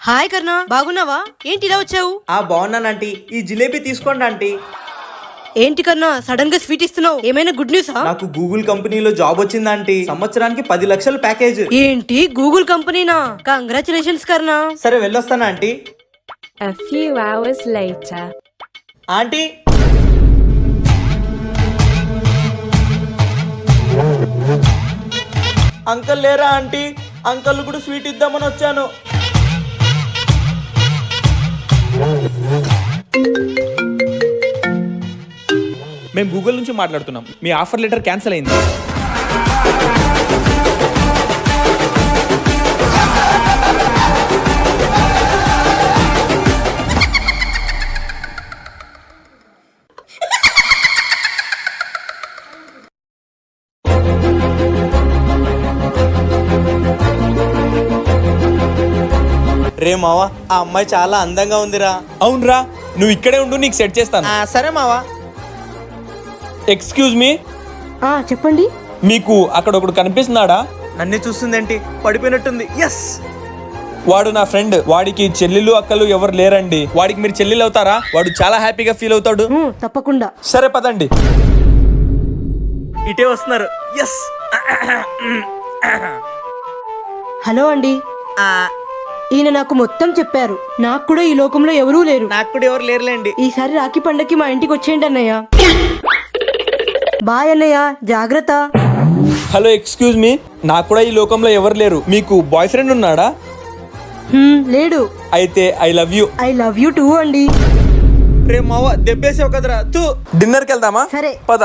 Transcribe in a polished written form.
Hi కర్ణ, బాగున్నావా? ఏంటి ఇలా వచ్చావు? బాగున్నాను ఆంటీ. ఈ జిలేబీ తీసుకోండి ఆంటీ. ఏంటి కర్ణ సడన్ గా స్వీట్ ఇస్తున్నావు? ఏమైనా గుడ్ న్యూసా? నాకు గూగుల్ కంపెనీలో జాబ్ వచ్చింది ఆంటీ. సంవత్సరానికి 10 లక్షల ప్యాకేజ్. ఏంటి గూగుల్ కంపెనీనా? కంగ్రాచులేషన్స్ కర్ణ. సరే వెళ్ళొస్తానా aunty. A few hours later. Aunty uncle లేరా ఆంటీ? అంకల్ కూడా స్వీట్ ఇద్దామని వచ్చాను. మేము గూగుల్ నుంచి మాట్లాడుతున్నాం. మీ ఆఫర్ లెటర్ క్యాన్సిల్ అయింది. రే మావా, ఆ అమ్మాయి చాలా అందంగా ఉందిరా. అవునరా, నువ్వు ఇక్కడే ఉండు, నీకు సెట్ చేస్తాను. సరే మావా. ఎక్స్క్యూజ్ మీ, చెప్పండి. మీకు అక్కడ ఒకడు కనిపిస్తున్నాడా? నన్ను చూస్తుందేంటి? పడిపోయినట్టుంది. ఎస్, వాడు నా ఫ్రెండ్. వాడికి చెల్లెలు అక్కలు ఎవరు లేరండి. వాడికి మీరు చెల్లెలు అవుతారా? వాడు చాలా హ్యాపీగా ఫీల్ అవుతాడు. తప్పకుండా. సరే పదండి. ఇటే వస్తున్నారు. ఎస్. హలో అండి, ఈయన నాకు మొత్తం చెప్పారు. నాకు కూడా ఈ లోకంలో ఎవరూ లేరు. నాకు కూడా ఎవరు లేరులేండి. ఈసారి రాఖీ పండగకి మా ఇంటికి వచ్చేయండి అన్నయ్య. బాయ్ అన్నయ్య, జాగ్రత్త. హలో, ఎక్స్క్యూజ్ మీ, నాకు కూడా ఈ లోకంలో ఎవరు లేరు. మీకు బాయ్ ఫ్రెండ్ ఉన్నాడా? లేడు. అయితే I love you. I love you two అండి. రే మావా, దెబ్బేసావు కదరా. తూ. డిన్నర్కి వెళ్దామా? సరే. పద.